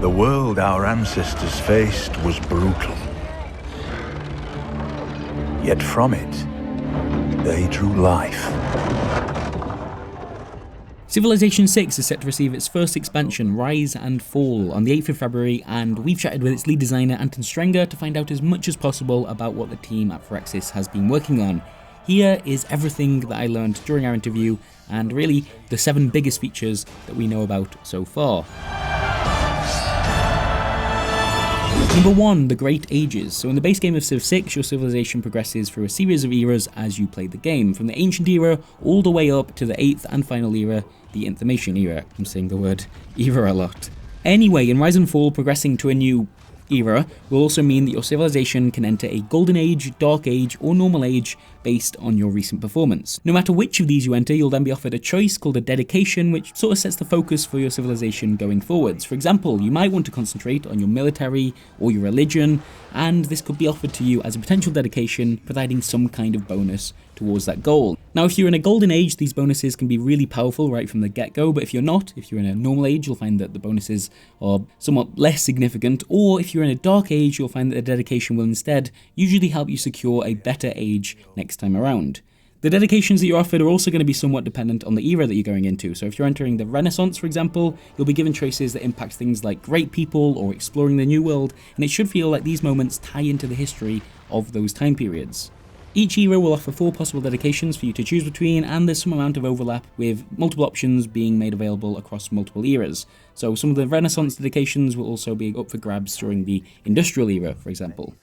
The world our ancestors faced was brutal. Yet from it, they drew life. Civilization 6 is set to receive its first expansion, Rise and Fall, on the 8th of February, and we've chatted with its lead designer Anton Strenger to find out as much as possible about what the team at Firaxis has been working on. Here is everything that I learned during our interview, and really the 7 biggest features that we know about so far. Number 1, the Great Ages. So in the base game of Civ 6, your civilization progresses through a series of eras as you play the game, from the Ancient Era all the way up to the 8th and final era, the Information Era. I'm saying the word era a lot. Anyway, in Rise and Fall, progressing to a new era will also mean that your civilization can enter a Golden Age, Dark Age, or Normal Age based on your recent performance. No matter which of these you enter, you'll then be offered a choice called a dedication, which sort of sets the focus for your civilization going forwards. For example, you might want to concentrate on your military or your religion, and this could be offered to you as a potential dedication, providing some kind of bonus towards that goal. Now, if you're in a Golden Age, these bonuses can be really powerful right from the get-go, but if you're not, if you're in a Normal Age, you'll find that the bonuses are somewhat less significant, or if you're in a Dark Age, you'll find that the dedication will instead usually help you secure a better age next time around. The dedications that you're offered are also going to be somewhat dependent on the era that you're going into. So if you're entering the Renaissance, for example, you'll be given choices that impact things like great people or exploring the New World, and it should feel like these moments tie into the history of those time periods. Each era will offer 4 possible dedications for you to choose between, and there's some amount of overlap with multiple options being made available across multiple eras. So some of the Renaissance dedications will also be up for grabs during the Industrial Era, for example.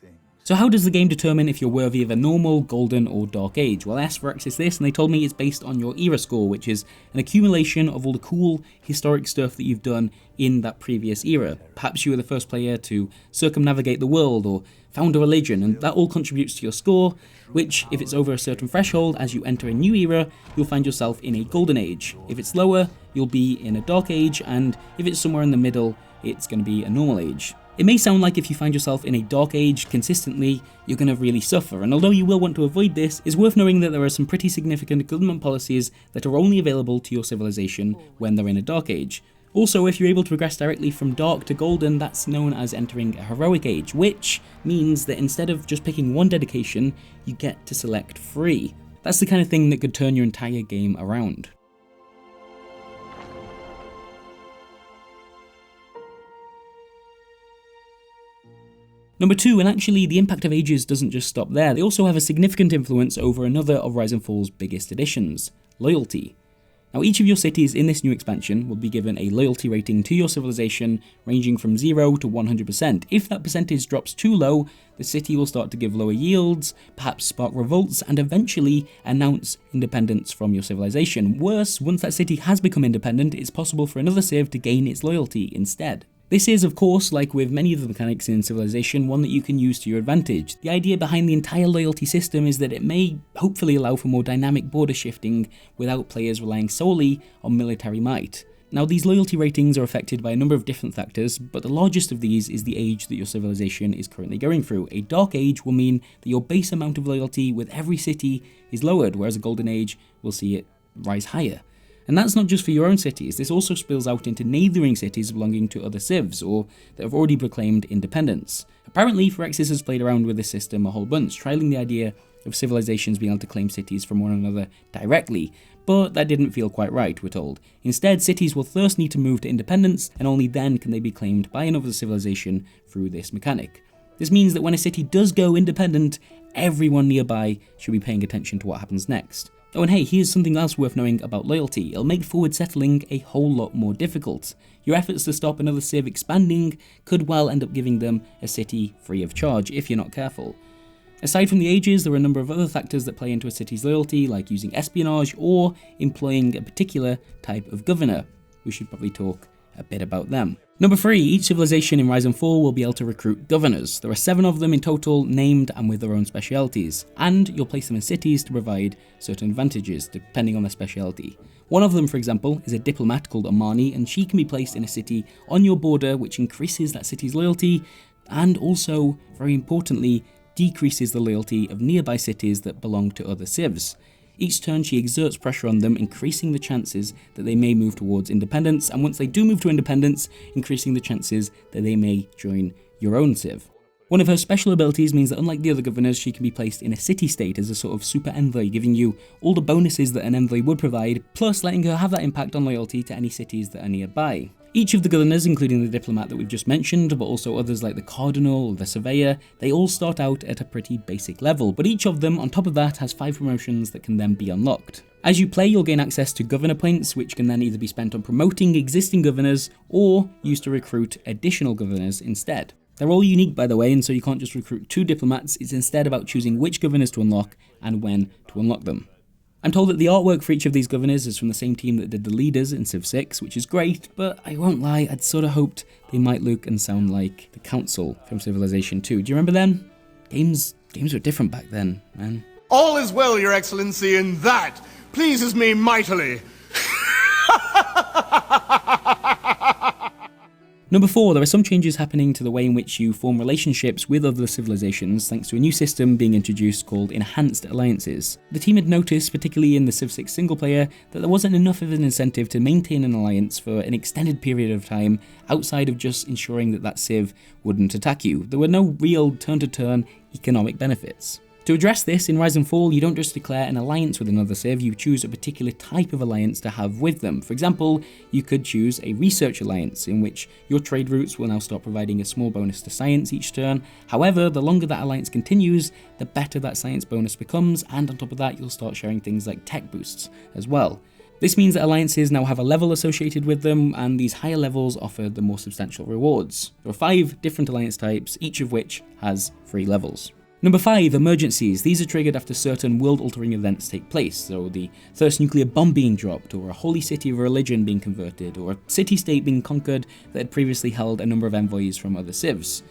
So how does the game determine if you're worthy of a normal, golden, or dark age? Well, I asked Firaxis this, and they told me it's based on your era score, which is an accumulation of all the cool, historic stuff that you've done in that previous era. Perhaps you were the first player to circumnavigate the world, or found a religion, and that all contributes to your score, which, if it's over a certain threshold, as you enter a new era, you'll find yourself in a golden age. If it's lower, you'll be in a dark age, and if it's somewhere in the middle, it's going to be a normal age. It may sound like if you find yourself in a dark age consistently, you're going to really suffer, and although you will want to avoid this, it's worth knowing that there are some pretty significant government policies that are only available to your civilization when they're in a dark age. Also, if you're able to progress directly from dark to golden, that's known as entering a heroic age, which means that instead of just picking one dedication, you get to select 3. That's the kind of thing that could turn your entire game around. Number 2, and actually the impact of ages doesn't just stop there, they also have a significant influence over another of Rise and Fall's biggest additions, loyalty. Now, each of your cities in this new expansion will be given a loyalty rating to your civilization ranging from 0 to 100%. If that percentage drops too low, the city will start to give lower yields, perhaps spark revolts, and eventually announce independence from your civilization. Worse, once that city has become independent, it's possible for another civ to gain its loyalty instead. This is, of course, like with many of the mechanics in Civilization, one that you can use to your advantage. The idea behind the entire loyalty system is that it may hopefully allow for more dynamic border shifting without players relying solely on military might. Now, these loyalty ratings are affected by a number of different factors, but the largest of these is the age that your civilization is currently going through. A dark age will mean that your base amount of loyalty with every city is lowered, whereas a golden age will see it rise higher. And that's not just for your own cities, this also spills out into neighbouring cities belonging to other civs, or that have already proclaimed independence. Apparently, Firaxis has played around with this system a whole bunch, trialling the idea of civilizations being able to claim cities from one another directly, but that didn't feel quite right, we're told. Instead, cities will first need to move to independence, and only then can they be claimed by another civilization through this mechanic. This means that when a city does go independent, everyone nearby should be paying attention to what happens next. Oh, and hey, here's something else worth knowing about loyalty. It'll make forward settling a whole lot more difficult. Your efforts to stop another civ expanding could well end up giving them a city free of charge if you're not careful. Aside from the ages, there are a number of other factors that play into a city's loyalty, like using espionage or employing a particular type of governor. We should probably talk a bit about them. Number 3, each civilization in Rise and Fall will be able to recruit governors. There are 7 of them in total, named and with their own specialities, and you'll place them in cities to provide certain advantages, depending on their speciality. One of them, for example, is a diplomat called Amani, and she can be placed in a city on your border, which increases that city's loyalty, and also, very importantly, decreases the loyalty of nearby cities that belong to other civs. Each turn she exerts pressure on them, increasing the chances that they may move towards independence, and once they do move to independence, increasing the chances that they may join your own civ. One of her special abilities means that unlike the other governors, she can be placed in a city-state as a sort of super envoy, giving you all the bonuses that an envoy would provide, plus letting her have that impact on loyalty to any cities that are nearby. Each of the governors, including the diplomat that we've just mentioned, but also others like the cardinal or the surveyor, they all start out at a pretty basic level, but each of them, on top of that, has 5 promotions that can then be unlocked. As you play, you'll gain access to governor points, which can then either be spent on promoting existing governors, or used to recruit additional governors instead. They're all unique, by the way, and so you can't just recruit 2 diplomats, it's instead about choosing which governors to unlock and when to unlock them. I'm told that the artwork for each of these governors is from the same team that did the leaders in Civ 6, which is great, but I won't lie, I'd sort of hoped they might look and sound like the Council from Civilization 2. Do you remember them? Games were different back then, man. All is well, Your Excellency, and that pleases me mightily. Number 4, there are some changes happening to the way in which you form relationships with other civilizations thanks to a new system being introduced called Enhanced Alliances. The team had noticed, particularly in the Civ 6 single player, that there wasn't enough of an incentive to maintain an alliance for an extended period of time outside of just ensuring that that civ wouldn't attack you. There were no real turn-to-turn economic benefits. To address this, in Rise and Fall, you don't just declare an alliance with another civ, you choose a particular type of alliance to have with them. For example, you could choose a research alliance, in which your trade routes will now start providing a small bonus to science each turn. However, the longer that alliance continues, the better that science bonus becomes, and on top of that, you'll start sharing things like tech boosts as well. This means that alliances now have a level associated with them, and these higher levels offer the more substantial rewards. There are 5 different alliance types, each of which has 3 levels. Number 5, Emergencies. These are triggered after certain world-altering events take place, so the first nuclear bomb being dropped, or a holy city of religion being converted, or a city-state being conquered that had previously held a number of envoys from other civs.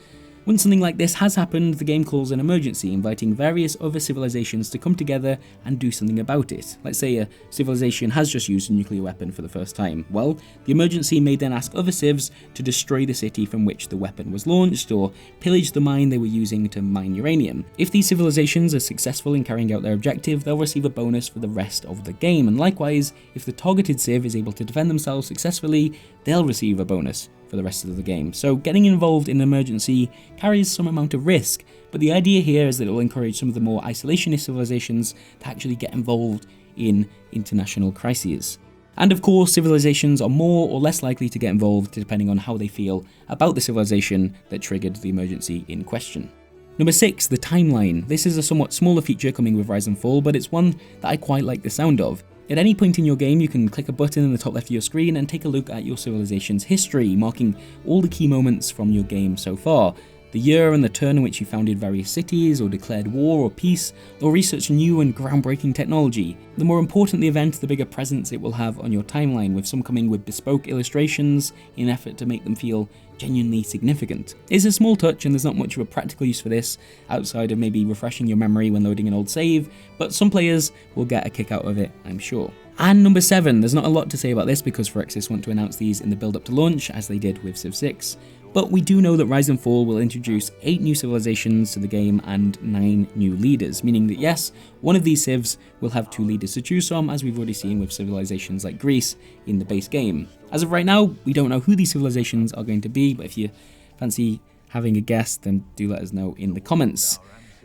When something like this has happened, the game calls an emergency, inviting various other civilizations to come together and do something about it. Let's say a civilization has just used a nuclear weapon for the first time. Well, the emergency may then ask other civs to destroy the city from which the weapon was launched, or pillage the mine they were using to mine uranium. If these civilizations are successful in carrying out their objective, they'll receive a bonus for the rest of the game, and likewise, if the targeted civ is able to defend themselves successfully, they'll receive a bonus for the rest of the game. So getting involved in an emergency carries some amount of risk, but the idea here is that it will encourage some of the more isolationist civilizations to actually get involved in international crises. And of course, civilizations are more or less likely to get involved depending on how they feel about the civilization that triggered the emergency in question. Number 6, the timeline. This is a somewhat smaller feature coming with Rise and Fall, but it's one that I quite like the sound of. At any point in your game, you can click a button in the top left of your screen and take a look at your civilization's history, marking all the key moments from your game so far. The year and the turn in which you founded various cities, or declared war or peace, or researched new and groundbreaking technology. The more important the event, the bigger presence it will have on your timeline, with some coming with bespoke illustrations in an effort to make them feel genuinely significant. It's a small touch and there's not much of a practical use for this, outside of maybe refreshing your memory when loading an old save, but some players will get a kick out of it, I'm sure. And number 7, there's not a lot to say about this because Firaxis want to announce these in the build up to launch, as they did with Civ 6, but we do know that Rise and Fall will introduce 8 new civilizations to the game and 9 new leaders, meaning that yes, one of these civs will have 2 leaders to choose from, as we've already seen with civilizations like Greece in the base game. As of right now, we don't know who these civilizations are going to be, but if you fancy having a guess, then do let us know in the comments.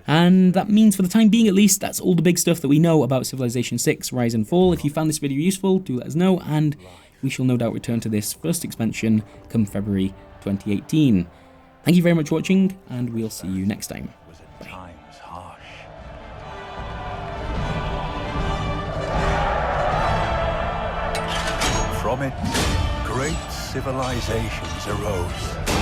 And that means, for the time being at least, that's all the big stuff that we know about Civilization 6 Rise and Fall. If you found this video useful, do let us know, and we shall no doubt return to this first expansion come February 2018. Thank you very much for watching, and we'll see you next time. Bye. From it, great civilizations arose.